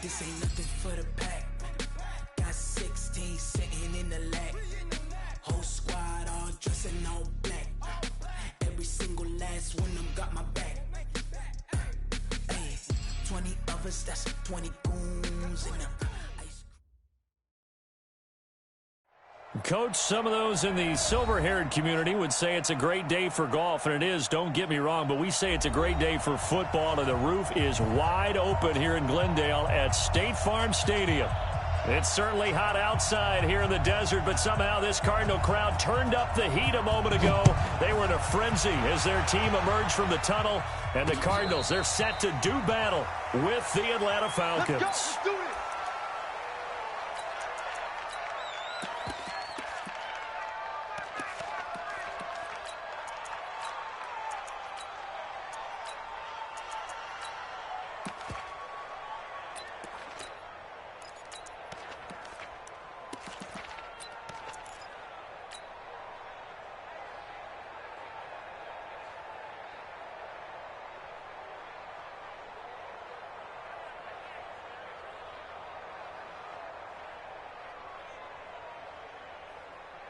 This ain't nothing for the pack. Got 16 sitting in the lap. Whole squad all dressed in all black. Every single last one of them got my back. Hey, 20 of us, that's 20 goons in them. Coach, some of those in the silver-haired community would say it's a great day for golf, and it is, don't get me wrong, but we say it's a great day for football, and the roof is wide open here in Glendale at State Farm Stadium. It's certainly hot outside here in the desert, but somehow this Cardinal crowd turned up the heat a moment ago. They were in a frenzy as their team emerged from the tunnel, and the Cardinals, they're set to do battle with the Atlanta Falcons. Let's go. Do it.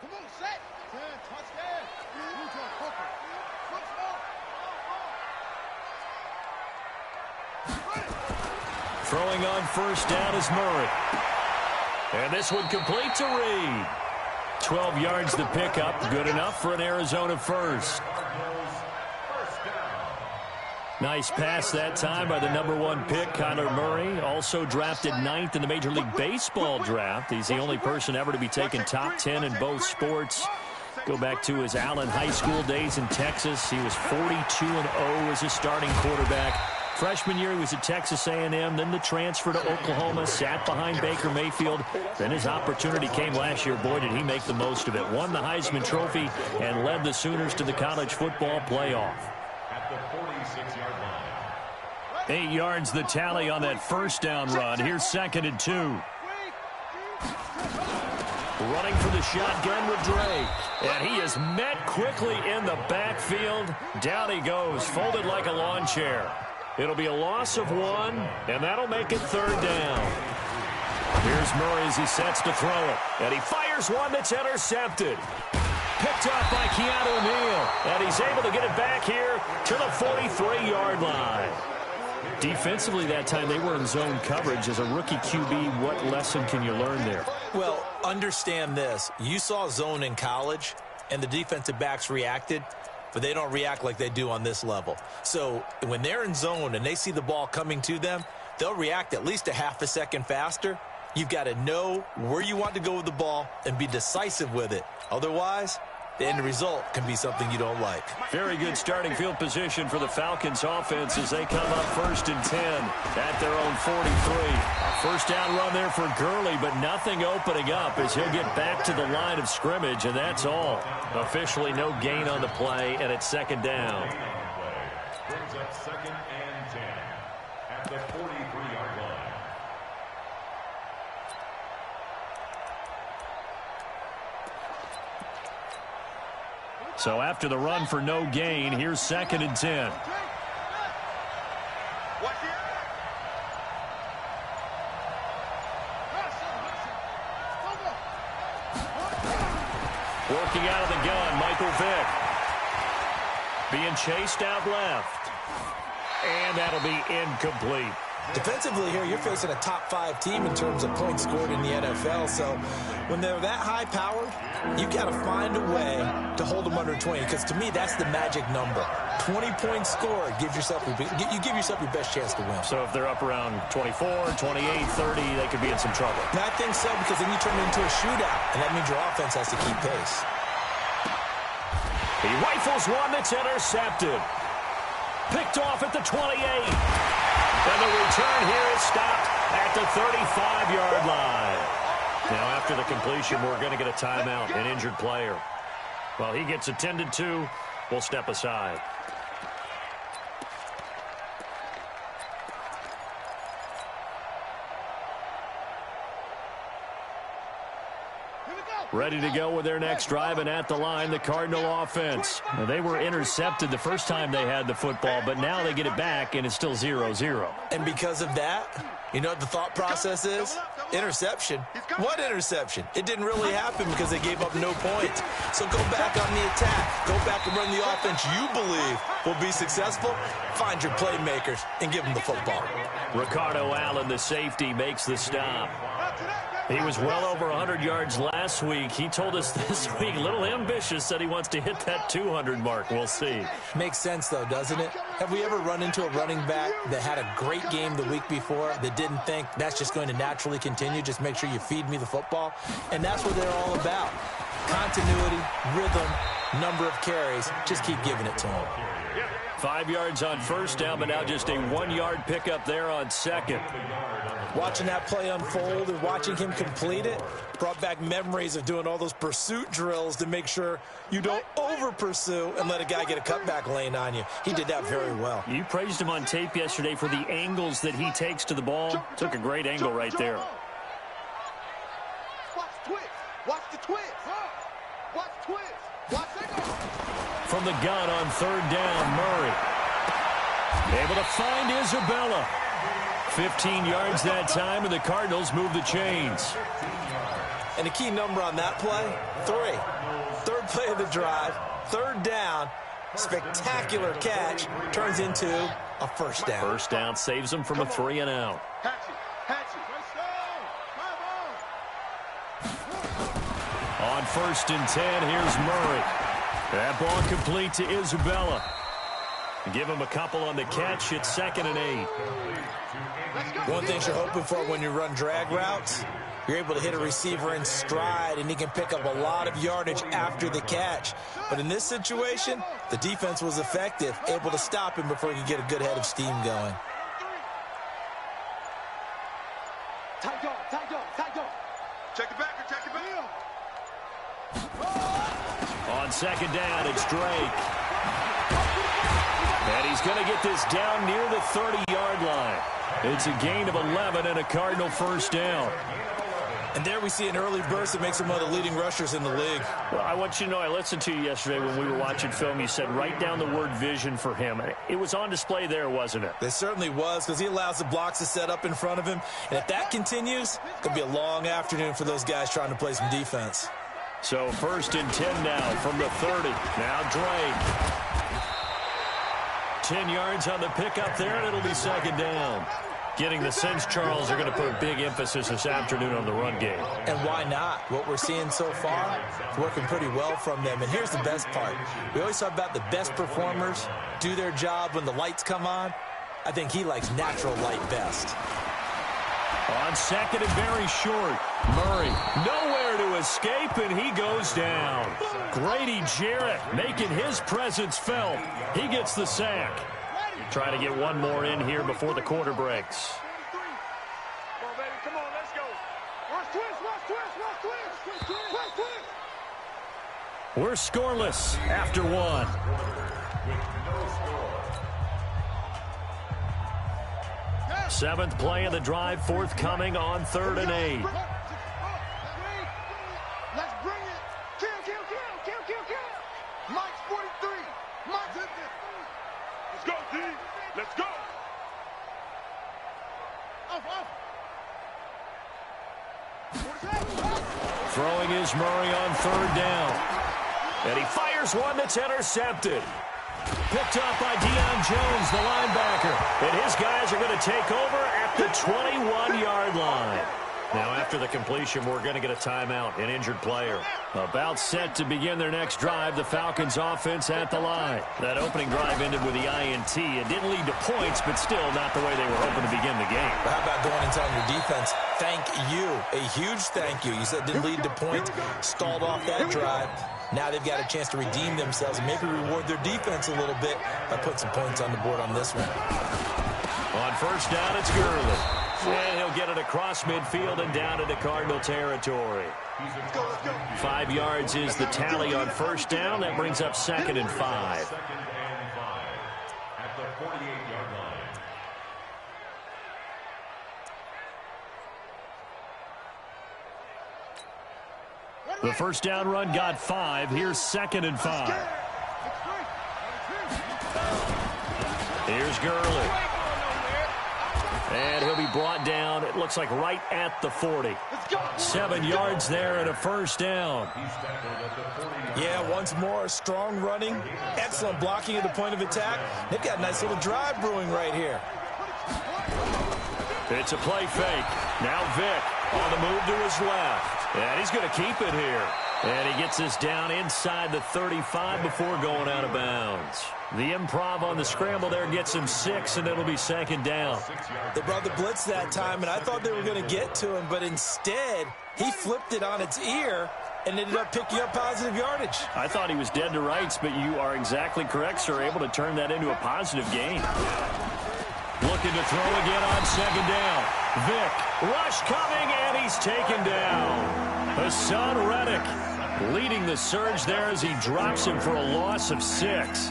Come on, set. Touchdown. Throwing on first down is Murray. And this one complete to Reed. 12 yards the pickup. Good enough for an Arizona first. Nice pass that time by the #1 pick, Kyler Murray. Also drafted 9th in the Major League Baseball draft. He's the only person ever to be taken top 10 in both sports. Go back to his Allen High School days in Texas. He was 42-0 as a starting quarterback. Freshman year, he was at Texas A&M, then the transfer to Oklahoma, sat behind Baker Mayfield. Then his opportunity came last year. Boy, did he make the most of it. Won the Heisman Trophy and led the Sooners to the college football playoff. At the 46-yard line. 8 yards the tally on that first down run. Here's 2nd and 2. Running for the shotgun with Drake. And he is met quickly in the backfield. Down he goes, folded like a lawn chair. It'll be a loss of 1, and that'll make it 3rd down. Here's Murray as he sets to throw it. And he fires one that's intercepted. Picked up by Keanu Neal. And he's able to get it back here to the 43-yard line. Defensively that time, they were in zone coverage. As a rookie QB, what lesson can you learn there? Well, understand this. You saw zone in college, and the defensive backs reacted, but they don't react like they do on this level. So when they're in zone and they see the ball coming to them, they'll react at least a half a second faster. You've got to know where you want to go with the ball and be decisive with it. Otherwise, the end result can be something you don't like. Very good starting field position for the Falcons offense as they come up 1st and 10 at their own 43. First down run there for Gurley, but nothing opening up as he'll get back to the line of scrimmage, and that's all. Officially no gain on the play, and it's 2nd down. Brings up 2nd and 10 at the 43-yard line. So after the run for no gain, here's 2nd and 10. Working out of the gun, Michael Vick. Being chased out left. And that'll be incomplete. Defensively here, you're facing a top 5 team in terms of points scored in the NFL. So when they're that high-powered, you got to find a way to hold them under 20. Because to me, that's the magic number. 20 points scored, you give yourself your best chance to win. So if they're up around 24, 28, 30, they could be in some trouble. And I think so, because then you turn it into a shootout, and that means your offense has to keep pace. He rifles one that's intercepted. Picked off at the 28. And the return here is stopped at the 35-yard line. Now, after the completion, we're going to get a timeout, an injured player. Well, he gets attended to. We'll step aside. Ready to go with their next drive, and at the line, the Cardinal offense. Now, they were intercepted the first time they had the football, but now they get it back, and it's still 0-0. And because of that, you know what the thought process is? Interception. What interception? It didn't really happen because they gave up no points. So go back on the attack. Go back and run the offense you believe will be successful. Find your playmakers and give them the football. Ricardo Allen, the safety, makes the stop. He was well over 100 yards last week. He told us this week, a little ambitious, said he wants to hit that 200 mark. We'll see. Makes sense, though, doesn't it? Have we ever run into a running back that had a great game the week before that didn't think that's just going to naturally continue? Just make sure you feed me the football. And that's what they're all about. Continuity, rhythm, number of carries. Just keep giving it to them. 5 yards on first down, but now just a 1-yard pickup there on second. Watching that play unfold and watching him complete it brought back memories of doing all those pursuit drills to make sure you don't over-pursue and let a guy get a cutback lane on you. He did that very well. You praised him on tape yesterday for the angles that he takes to the ball. Took a great angle right there. Watch the twist. Watch the twist. Watch the twist. Watch that go. From the gun on third down, Murray. Able to find Isabella. 15 yards that time, and the Cardinals move the chains. And the key number on that play, 3. Third play of the drive, third down, spectacular catch, turns into a first down. First down saves them from a 3-and-out. On first and 10, here's Murray. That ball complete to Isabella. Give him a couple on the catch. It's 2nd and 8. One thing you're hoping for when you run drag routes, you're able to hit a receiver in stride, and he can pick up a lot of yardage after the catch. But in this situation, the defense was effective, able to stop him before he could get a good head of steam going. Tight dog. Check it back. On second down, it's Drake. And he's going to get this down near the 30-yard line. It's a gain of 11 and a Cardinal first down. And there we see an early burst that makes him one of the leading rushers in the league. Well, I want you to know, I listened to you yesterday when we were watching film. You said write down the word vision for him. It was on display there, wasn't it? It certainly was, because he allows the blocks to set up in front of him. And if that continues, it's going to be a long afternoon for those guys trying to play some defense. So 1st and 10 now from the 30. Now Drake. 10 yards on the pickup there, and it'll be 2nd down. Getting the sense Charles are going to put a big emphasis this afternoon on the run game. And why not? What we're seeing so far is working pretty well from them. And here's the best part. We always talk about the best performers do their job when the lights come on. I think he likes natural light best. On second and very short, Murray nowhere to escape, and he goes down. Grady Jarrett making his presence felt. He gets the sack. Try to get one more in here before the quarter breaks. Come on, baby. Come on, let's go. Watch twist. We're scoreless after one. Seventh play of the drive, forthcoming on 3rd and 8. Let's bring it. Kill. Mike's 43. Mike's 50. Let's go, D. Let's go. Off. Throwing is Murray on 3rd down. And he fires one that's intercepted. Picked up by Deion Jones, the linebacker. And his guys are going to take over at the 21-yard line. Now, after the completion, we're going to get a timeout, an injured player. About set to begin their next drive, the Falcons offense at the line. That opening drive ended with the INT. It didn't lead to points, but still not the way they were hoping to begin the game. But how about going and telling your defense, thank you, a huge thank you. You said it didn't lead to points, stalled off that drive. Now they've got a chance to redeem themselves and maybe reward their defense a little bit by putting some points on the board on this one. On first down, it's Gurley. And he'll get it across midfield and down into Cardinal territory. 5 yards is the tally on first down. That brings up 2nd and 5. At the 48-yard line. The first down run got 5. Here's 2nd and 5. Here's Gurley. And he'll be brought down, it looks like right at the 40. 7 yards there and a first down. Yeah, once more, strong running, excellent blocking at the point of attack. They've got a nice little drive brewing right here. It's a play fake. Now Vick on the move to his left. And he's going to keep it here. And he gets this down inside the 35 before going out of bounds. The improv on the scramble there gets him 6, and it'll be 2nd down. They brought the blitz that time, and I thought they were going to get to him, but instead he flipped it on its ear and ended up picking up positive yardage. I thought he was dead to rights, but you are exactly correct, sir. Able to turn that into a positive gain. Looking to throw again on 2nd down. Vick, rush coming, and he's taken down. s1w6 leading the surge there as he drops him for a loss of 6.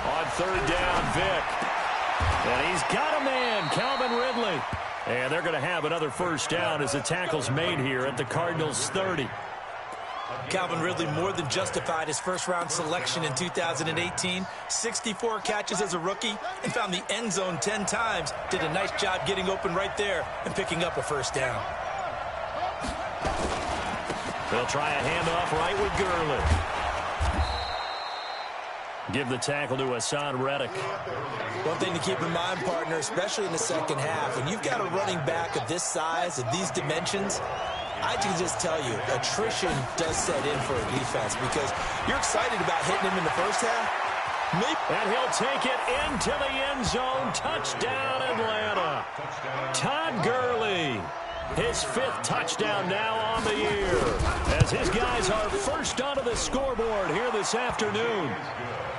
On 3rd down, Vick. And he's got a man, Calvin Ridley. And they're going to have another first down as the tackle's made here at the Cardinals' 30. Calvin Ridley more than justified his first-round selection in 2018. 64 catches as a rookie and found the end zone 10 times. Did a nice job getting open right there and picking up a first down. They'll try a handoff right with Gurley. Give the tackle to s1w6. One thing to keep in mind, partner, especially in the second half, when you've got a running back of this size, of these dimensions, I can just tell you, attrition does set in for a defense because you're excited about hitting him in the first half. And he'll take it into the end zone. Touchdown, Atlanta. Todd Gurley, his 5th touchdown now on the year, as his guys are first onto the scoreboard here this afternoon.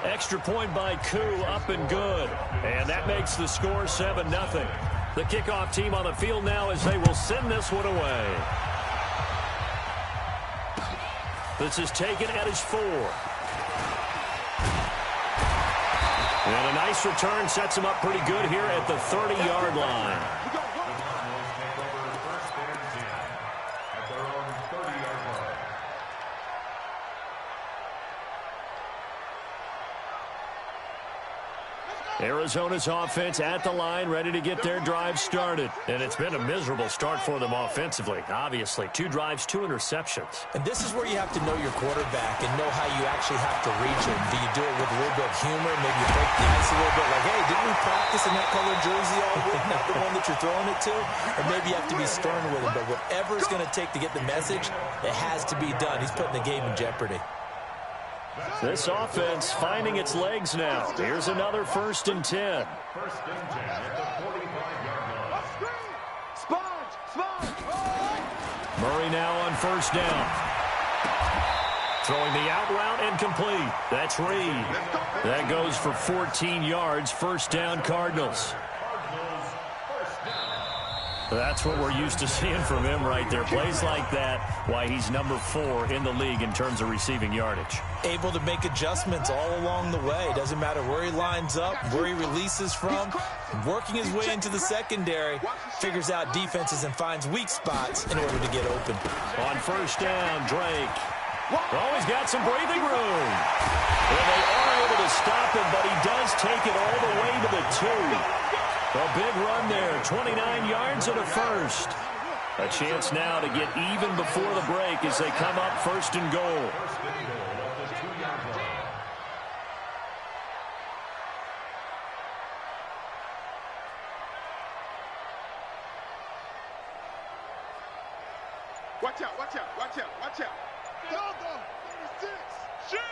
Extra point by Koo, up and good. And that makes the score 7-0. The kickoff team on the field now as they will send this one away. This is taken at his 4. And a nice return sets him up pretty good here at the 30-yard line. Arizona's offense at the line, ready to get their drive started. And it's been a miserable start for them offensively, obviously. 2 drives, 2 interceptions. And this is where you have to know your quarterback and know how you actually have to reach him. Do you do it with a little bit of humor, maybe you break the ice a little bit, like, hey, didn't we practice in that color jersey all week, not the one that you're throwing it to? Or maybe you have to be stern with him. But whatever it's going to take to get the message, it has to be done. He's putting the game in jeopardy. This offense finding its legs now. Here's another 1st and 10. First and 10 at the 45-yard line. Murray now on 1st down. Throwing the out route and complete. That's Reed. That goes for 14 yards. 1st down, Cardinals. That's what we're used to seeing from him right there. Plays like that, why he's number 4 in the league in terms of receiving yardage. Able to make adjustments all along the way. Doesn't matter where he lines up, where he releases from. Working his way into the secondary, figures out defenses and finds weak spots in order to get open. On 1st down, Drake. Oh, he's got some breathing room. Well, they are able to stop him, but he does take it all the way to the 2. A big run there, 29 yards and a first. A chance now to get even before the break as they come up 1st and goal. Watch out, watch out, watch out, watch out. Go, go. 36. Shift.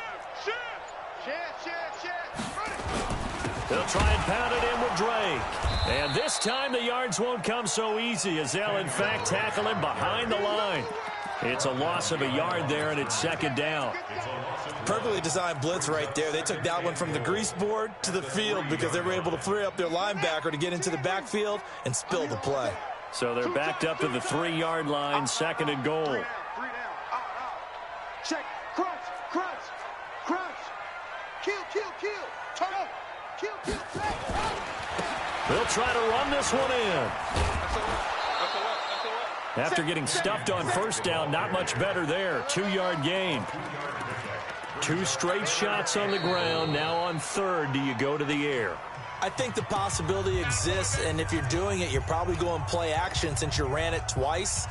They'll try and pound it in with Drake. And this time the yards won't come so easy as they'll, in fact, tackle him behind the line. It's a loss of a yard there, and it's 2nd down. Perfectly designed blitz right there. They took that one from the grease board to the field because they were able to free up their linebacker to get into the backfield and spill the play. So they're backed up to the 3-yard line, 2nd and goal. 3 down. Out. Check. Crunch. Kill. Turn up. Kill. They'll try to run this one in. After getting stuffed on first down, not much better there. 2-yard gain. 2 straight shots on the ground. Now on 3rd, do you go to the air? I think the possibility exists, and if you're doing it, you're probably going play action since you ran it twice.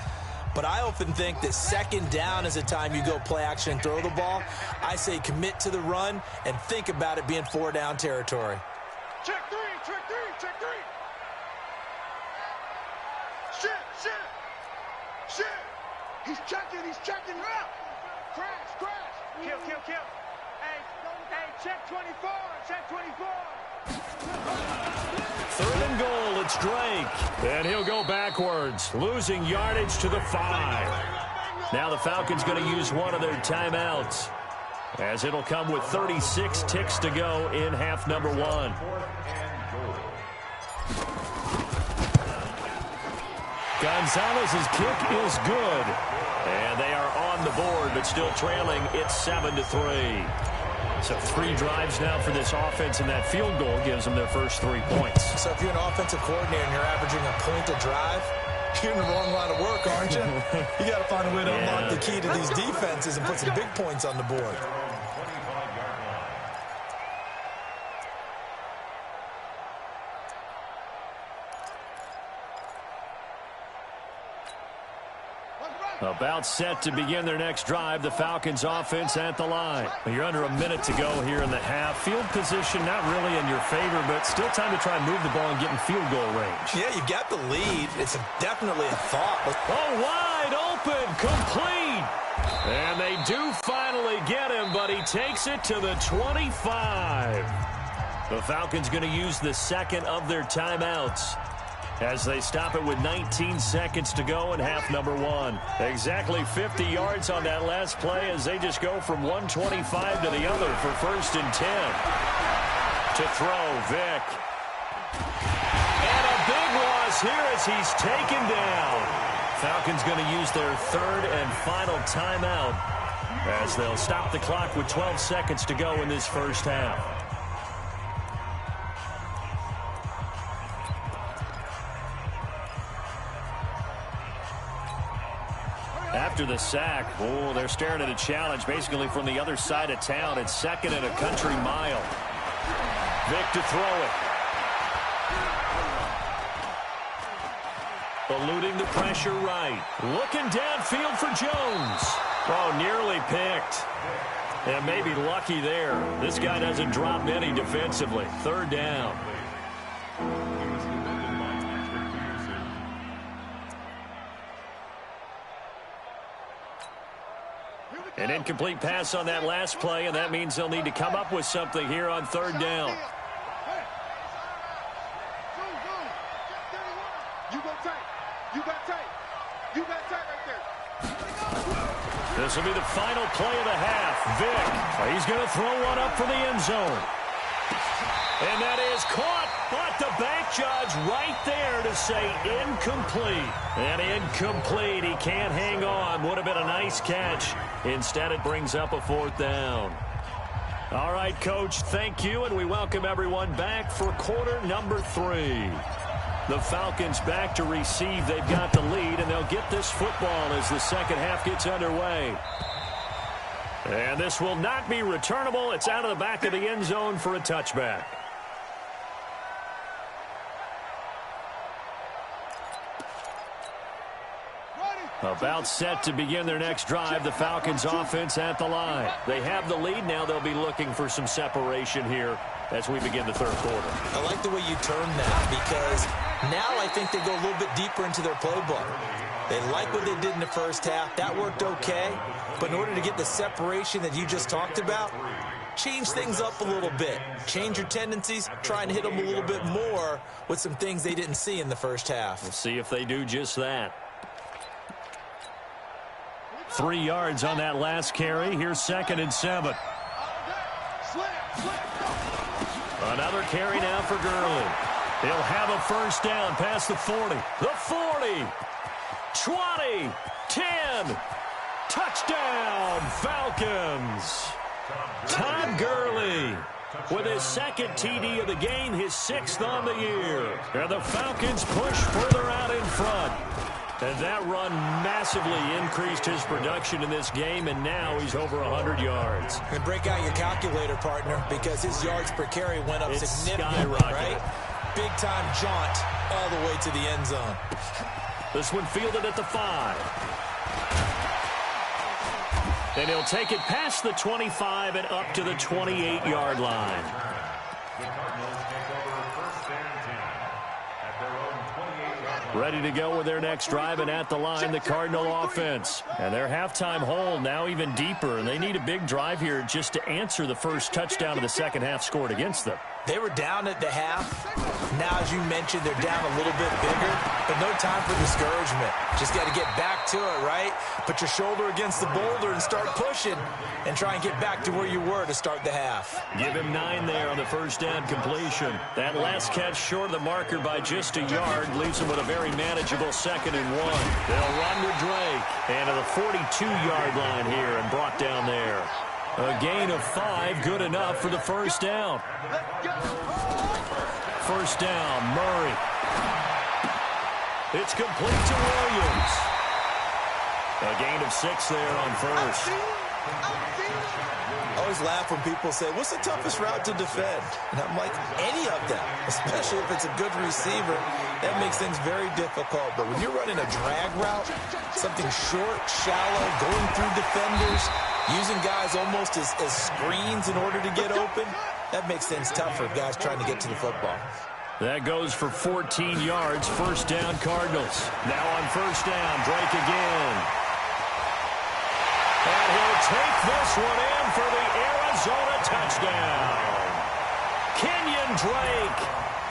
But I often think that 2nd down is the time you go play action and throw the ball. I say commit to the run and think about it being 4-down territory. Check three. Shit. He's checking. Crash. Kill. Hey, check 24. 3rd and goal, it's Drake. And he'll go backwards, losing yardage to the 5. Now the Falcons going to use one of their timeouts, as it'll come with 36 ticks to go in half number 1. Gonzalez's kick is good. And they are on the board, but still trailing. It's 7-3. So 3 drives now for this offense, and that field goal gives them their first 3 points. So if you're an offensive coordinator and you're averaging a point a drive, you're in the wrong line of work, aren't you? You got to find a way to unlock the key to these defenses and put some big points on the board. About set to begin their next drive. The Falcons offense at the line. You're under a minute to go here in the half. Field position not really in your favor, but still time to try and move the ball and get in field goal range. Yeah, you got the lead. It's definitely a thought. Oh, wide open, complete. And they do finally get him, but he takes it to the 25. The Falcons going to use the 2nd of their timeouts as they stop it with 19 seconds to go in half number 1. Exactly 50 yards on that last play as they just go from 125 to the other for 1st and 10. To throw, Vick. And a big loss here as he's taken down. Falcons going to use their 3rd and final timeout as they'll stop the clock with 12 seconds to go in this first half. After the sack, they're staring at a challenge basically from the other side of town. It's 2nd and a country mile. Vick to throw it. Eluding the pressure right. Looking downfield for Jones. Oh, nearly picked. And maybe lucky there. This guy doesn't drop any defensively. 3rd down. An incomplete pass on that last play, and that means they'll need to come up with something here on 3rd down. This will be the final play of the half. Vick, he's going to throw one up for the end zone. And that is caught, but the bank judge right there to say incomplete. And incomplete. He can't hang on. Would have been a nice catch. Instead, it brings up a 4th down. All right, Coach, thank you, and we welcome everyone back for quarter number 3. The Falcons back to receive. They've got the lead, and they'll get this football as the second half gets underway. And this will not be returnable. It's out of the back of the end zone for a touchback. About set to begin their next drive. The Falcons offense at the line. They have the lead. Now they'll be looking for some separation here as we begin the 3rd quarter. I like the way you term that, because now I think they go a little bit deeper into their playbook. They like what they did in the first half. That worked okay. But in order to get the separation that you just talked about, change things up a little bit. Change your tendencies. Try and hit them a little bit more with some things they didn't see in the first half. We'll see if they do just that. 3 yards on that last carry. Here's 2nd and 7. Another carry now for Gurley. He'll have a first down past the 40. The 40. 20. 10. Touchdown, Falcons. Todd Gurley with his second TD of the game, his 6th on the year. And the Falcons push further out in front. And that run massively increased his production in this game, and now he's over 100 yards. And break out your calculator, partner, because his yards per carry went up significantly, right? Big-time jaunt all the way to the end zone. This one fielded at the 5. And he'll take it past the 25 and up to the 28-yard line. Ready to go with their next drive, and at the line, the Cardinal offense. And their halftime hole now even deeper, and they need a big drive here just to answer the first touchdown of the second half scored against them. They were down at the half. Now, as you mentioned, they're down a little bit bigger, but no time for discouragement. Just got to get back to it, right? Put your shoulder against the boulder and start pushing and try and get back to where you were to start the half. Give him 9 there on the first down completion. That last catch short of the marker by just a yard leaves him with a very manageable 2nd and 1. They'll run with Drake and to the 42-yard line here and brought down there. A gain of 5, good enough for the first down. First down, Murray. It's complete to Williams. A gain of 6 there on first. I always laugh when people say, what's the toughest route to defend? And I'm like, any of them, especially if it's a good receiver. That makes things very difficult. But when you're running a drag route, something short, shallow, going through defenders, using guys almost as screens in order to get open, that makes things tough for guys trying to get to the football. That goes for 14 yards. First down, Cardinals. Now on first down, Drake again. And he'll take this one in for the Arizona touchdown. Kenyon Drake,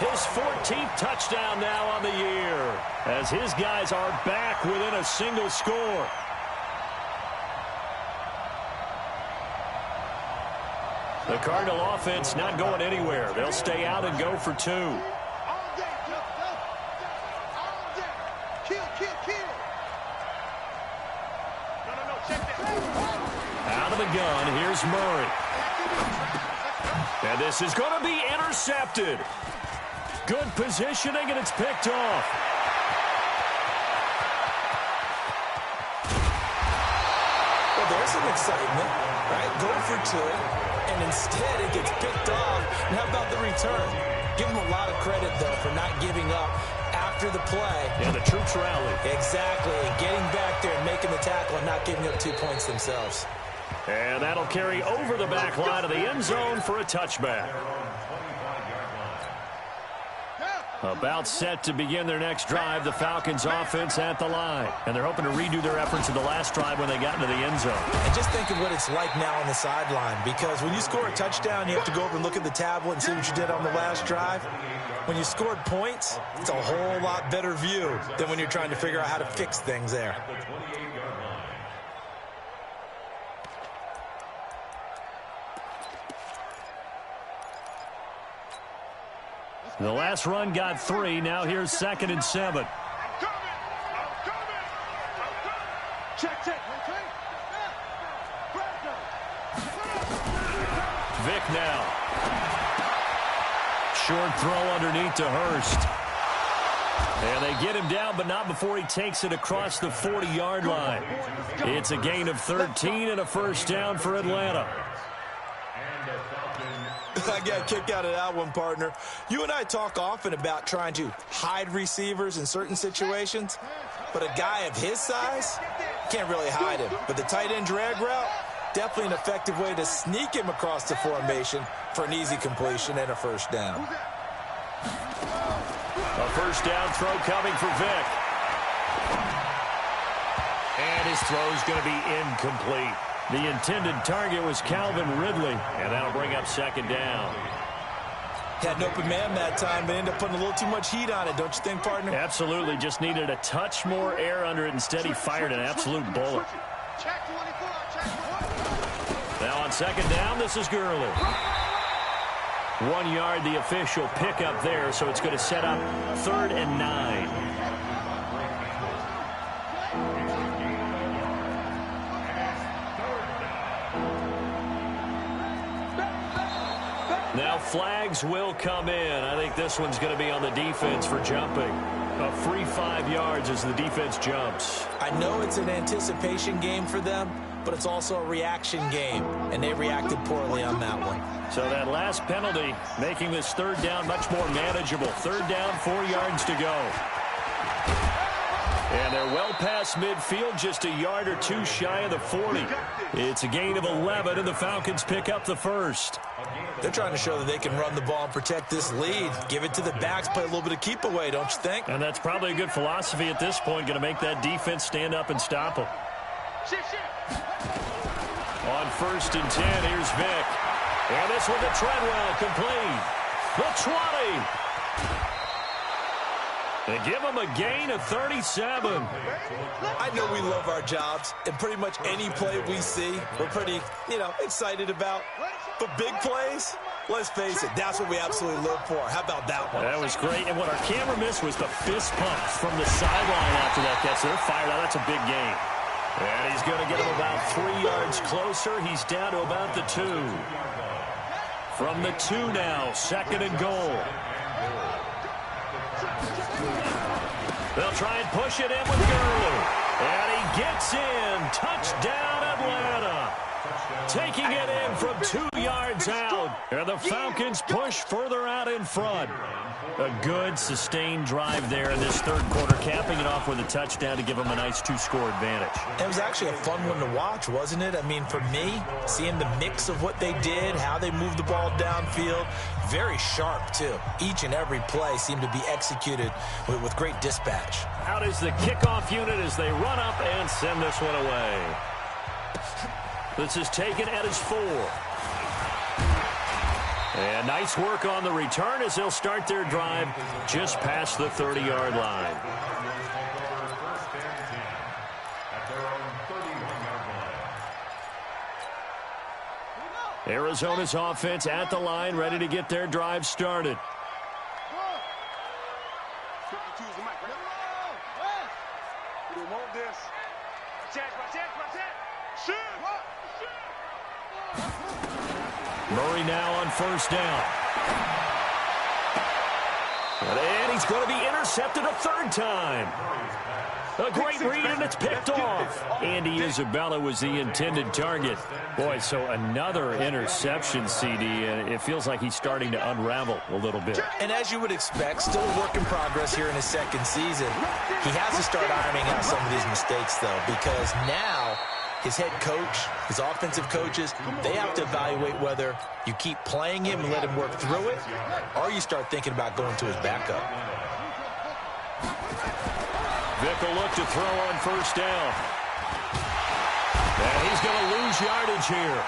his 14th touchdown now on the year, as his guys are back within a single score. The Cardinal offense not going anywhere. They'll stay out and go for 2. Out of the gun, here's Murray. And this is going to be intercepted. Good positioning, and it's picked off. Well, there's some excitement, right? Going for 2, and instead it gets picked off. And how about the return? Give them a lot of credit, though, for not giving up after the play. And the troops rally. Exactly. Getting back there and making the tackle and not giving up 2 points themselves. And that'll carry over the back line of the end zone for a touchback. About set to begin their next drive, the Falcons offense at the line. And they're hoping to redo their efforts in the last drive when they got into the end zone. And just think of what it's like now on the sideline, because when you score a touchdown, you have to go over and look at the tablet and see what you did on the last drive. When you scored points, it's a whole lot better view than when you're trying to figure out how to fix things there. The last run got 3. Now here's 2nd and 7. Vic now. Short throw underneath to Hurst. And they get him down, but not before he takes it across the 40-yard line. It's a gain of 13 and a first down for Atlanta. I got a kick out of that one, partner. You and I talk often about trying to hide receivers in certain situations, but a guy of his size can't really hide him. But the tight end drag route, definitely an effective way to sneak him across the formation for an easy completion and a first down. A first down throw coming for Vic. And his throw's going to be incomplete. The intended target was Calvin Ridley, and that'll bring up 2nd down. Had an open man that time, but ended up putting a little too much heat on it, don't you think, partner? Absolutely. Just needed a touch more air under it. Instead, he fired an absolute bullet. Now on 2nd down, this is Gurley. 1 yard, the official pickup there, so it's going to set up 3rd and 9. Now flags will come in. I think this one's going to be on the defense for jumping. A free 5 yards as the defense jumps. I know it's an anticipation game for them, but it's also a reaction game, and they reacted poorly on that one. So that last penalty making this 3rd down much more manageable. 3rd down, 4 yards to go. And they're well past midfield, just a yard or two shy of the 40. It's a gain of 11, and the Falcons pick up the first. They're trying to show that they can run the ball and protect this lead. Give it to the backs, play a little bit of keep away, don't you think? And that's probably a good philosophy at this point, going to make that defense stand up and stop them. On 1st and 10, here's Vick. And this one to Treadwell, complete. The 20. They give them a gain of 37. I know we love our jobs, and pretty much any play we see, we're pretty, excited about. But big plays, let's face it, that's what we absolutely live for. How about that one? That was great. And what our camera missed was the fist pump from the sideline after that catch. They're fired out. That's a big gain. And he's going to get him about 3 yards closer. He's down to about the 2. From the 2 now, 2nd and goal. They'll try and push it in with Gurley. And he gets in. Touchdown, Atlanta. Taking it in from 2 yards out. And the Falcons push further out in front. A good, sustained drive there in this 3rd quarter, capping it off with a touchdown to give them a nice 2-score advantage. It was actually a fun one to watch, wasn't it? I mean, for me, seeing the mix of what they did, how they moved the ball downfield, very sharp, too. Each and every play seemed to be executed with great dispatch. Out is the kickoff unit as they run up and send this one away. This is taken at his 4. And nice work on the return as they'll start their drive just past the 30-yard line. Arizona's offense at the line, ready to get their drive started. Murray now on 1st down. And he's going to be intercepted a 3rd time. A great read, and it's picked off. Andy Isabella was the intended target. Boy, so another interception, CD, and it feels like he's starting to unravel a little bit. And as you would expect, still a work in progress here in his 2nd season. He has to start ironing out some of these mistakes, though, because now his head coach, his offensive coaches, they have to evaluate whether you keep playing him and let him work through it, or you start thinking about going to his backup. Vick will look to throw on 1st down. And he's going to lose yardage here,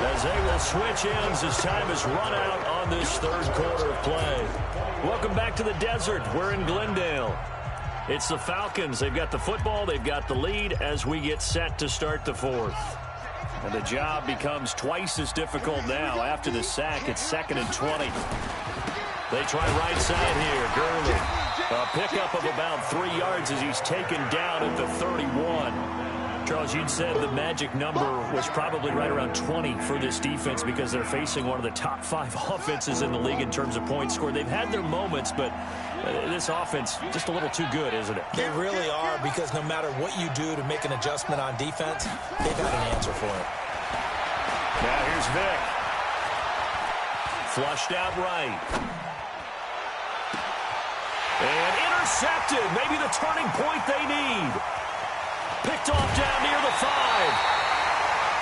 as they will switch ends as time is run out on this 3rd quarter of play. Welcome back to the desert. We're in Glendale. It's the Falcons. They've got the football. They've got the lead as we get set to start the 4th. And the job becomes twice as difficult now. After the sack, it's 2nd and 20. They try right side here. Gurley. A pickup of about 3 yards as he's taken down at the 31. Charles, you'd said the magic number was probably right around 20 for this defense because they're facing one of the top 5 offenses in the league in terms of points scored. They've had their moments, but this offense just a little too good, isn't it? They really are, because no matter what you do to make an adjustment on defense, they've got an answer for it. Now here's Vick. Flushed out right. And intercepted. Maybe the turning point they need. Picked off down near the 5.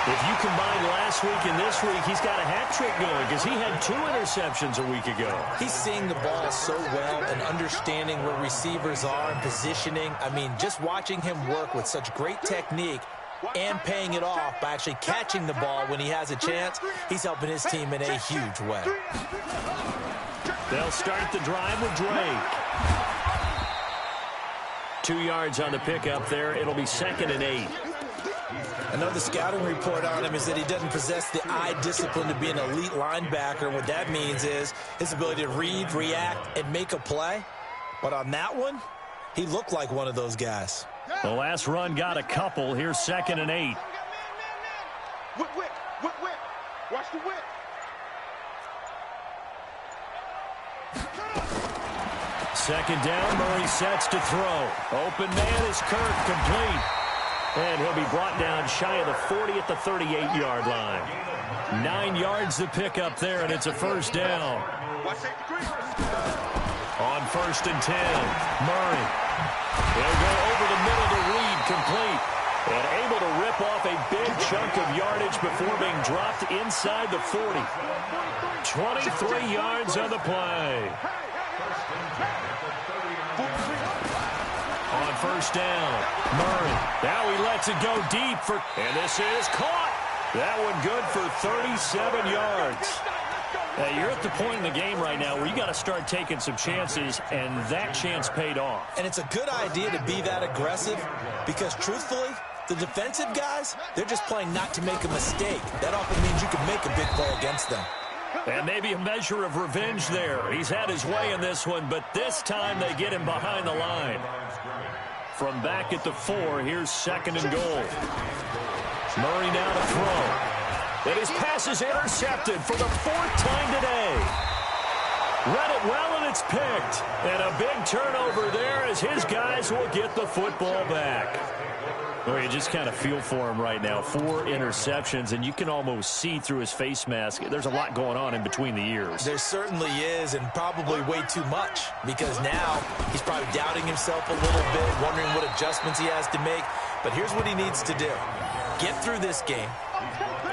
If you combine last week and this week, he's got a hat trick going because he had 2 interceptions a week ago. He's seeing the ball so well and understanding where receivers are and positioning. I mean, just watching him work with such great technique and paying it off by actually catching the ball when he has a chance, he's helping his team in a huge way. They'll start the drive with Drake. 2 yards on the pickup there. It'll be 2nd and 8. Another scouting report on him is that he doesn't possess the eye discipline to be an elite linebacker. What that means is his ability to read, react, and make a play. But on that one, he looked like one of those guys. The last run got a couple. Here's 2nd and 8. Whip. Watch the whip. Second down, Murray sets to throw. Open man is Kirk, complete. And he'll be brought down shy of the 40 at the 38-yard line. 9 yards to pick up there, and it's a first down. On 1st and 10, Murray. He'll go over the middle to Reed, complete. And able to rip off a big chunk of yardage before being dropped inside the 40. 23 yards on the play. On 1st down, Murray. Now he lets it go deep and this is caught. That one good for 37 yards. You're at the point in the game right now where you got to start taking some chances, and that chance paid off. And it's a good idea to be that aggressive because, truthfully, the defensive guys, they're just playing not to make a mistake. That often means you can make a big play against them. And maybe a measure of revenge there. He's had his way in this one, but this time they get him behind the line. From back at the 4, here's 2nd and goal. Murray now to throw. And his pass is intercepted for the 4th time today. Read it well, and it's picked. And a big turnover there as his guys will get the football back. Well, you just kind of feel for him right now. 4 interceptions, and you can almost see through his face mask. There's a lot going on in between the ears. There certainly is, and probably way too much, because now he's probably doubting himself a little bit, wondering what adjustments he has to make. But here's what he needs to do. Get through this game.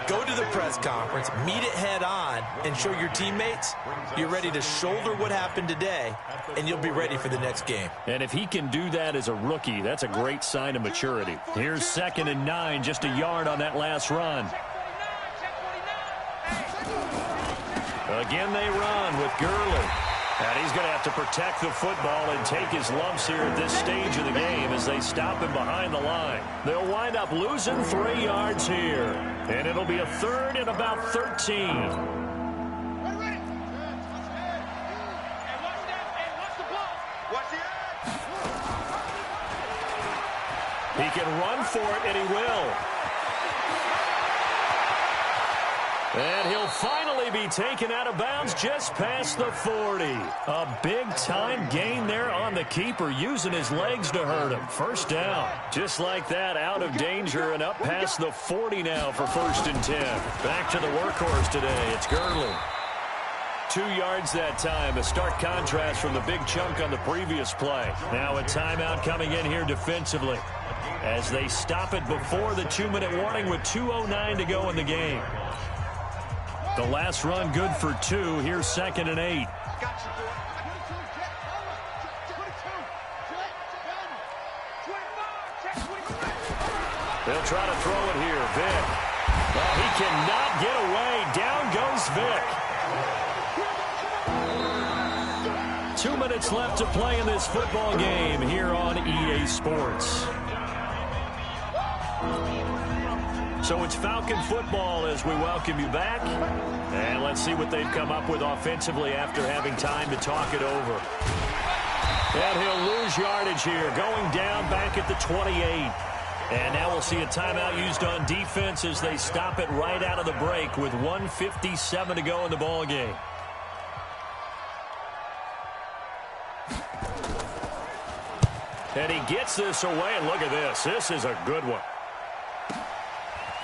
Go to the press conference, meet it head on, and show your teammates you're ready to shoulder what happened today, and you'll be ready for the next game. And if he can do that as a rookie, that's a great sign of maturity. Here's 2nd and 9, just a yard on that last run. Again they run with Gurley. And he's going to have to protect the football and take his lumps here at this stage of the game as they stop him behind the line. They'll wind up losing 3 yards here. And it'll be a 3rd and about 13. He can run for it, and he will. And he'll finally be taken out of bounds just past the 40. A big-time gain there on the keeper, using his legs to hurt him. First down. Just like that, out of danger and up past the 40 now for 1st and 10. Back to the workhorse today. It's Gurley. 2 yards that time, a stark contrast from the big chunk on the previous play. Now a timeout coming in here defensively as they stop it before the 2-minute warning with 2:09 to go in the game. The last run good for 2. Here's 2nd and 8. They'll try to throw it here. Vick. Well, he cannot get away. Down goes Vick. 2 minutes left to play in this football game here on EA Sports. So it's Falcon football as we welcome you back. And let's see what they've come up with offensively after having time to talk it over. And he'll lose yardage here, going down back at the 28. And now we'll see a timeout used on defense as they stop it right out of the break with 1:57 to go in the ball game. And he gets this away, and look at this. This is a good one.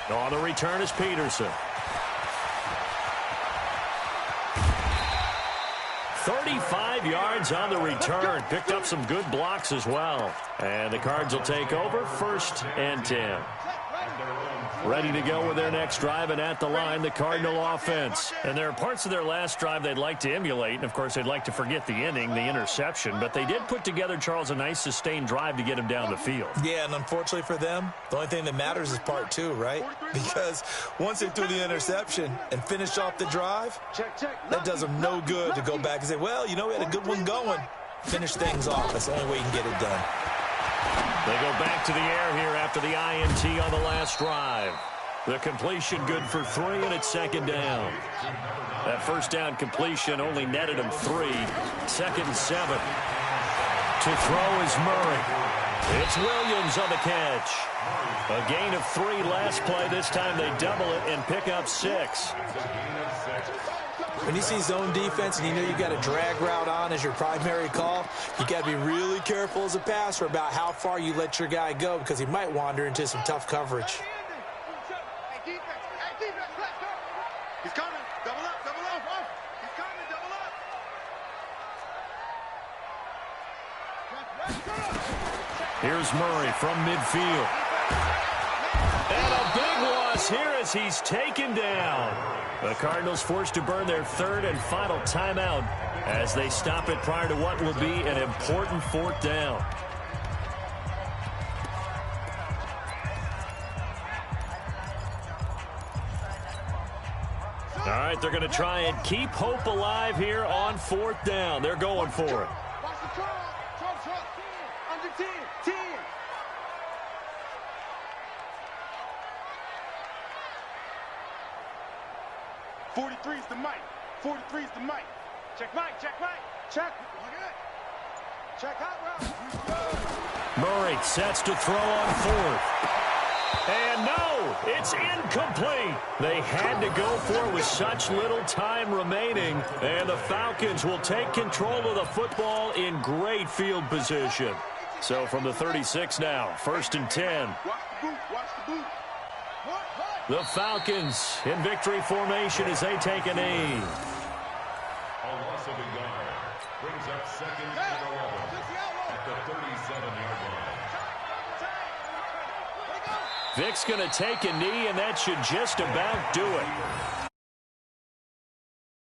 On the return is Peterson. 35 yards on the return. Picked up some good blocks as well. And the Cards will take over 1st and 10. Ready to go with their next drive, and at the line, the Cardinal offense. And there are parts of their last drive they'd like to emulate, and of course they'd like to forget the inning, the interception, but they did put together, Charles, a nice sustained drive to get him down the field. Yeah, and unfortunately for them, the only thing that matters is part 2, right? Because once they threw the interception and finished off the drive, that does them no good to go back and say, well, you know, we had a good one going. Finish things off. That's the only way you can get it done. They go back to the air here after the INT on the last drive. The completion good for 3, and it's second down. That first down completion only netted him 3. Second and 7. To throw is Murray. It's Williams on the catch. A gain of 3 last play. This time they double it and pick up 6. When you see zone defense and you know you got a drag route on as your primary call, you got to be really careful as a passer about how far you let your guy go because he might wander into some tough coverage. He's coming. Double up, double up. He's coming, double up. Here's Murray from midfield. And a big loss here as he's taken down. The Cardinals forced to burn their 3rd and final timeout as they stop it prior to what will be an important 4th down. All right, they're going to try and keep hope alive here on 4th down. They're going for it. Watch the truck. Under 10. 10. 43 is the mic. 43 is the mic. Check mic. Check mic. Check. Look at it. Check out route. Murray sets to throw on 4th. And no, it's incomplete. They had to go for it with such little time remaining. And the Falcons will take control of the football in great field position. So from the 36 now, 1st and 10. Watch the boot. Watch the boot. The Falcons in victory formation as they take a knee. A loss of a yard brings up 2nd and 11 at the 37-yard line. Vic's going to take a knee, and that should just about do it.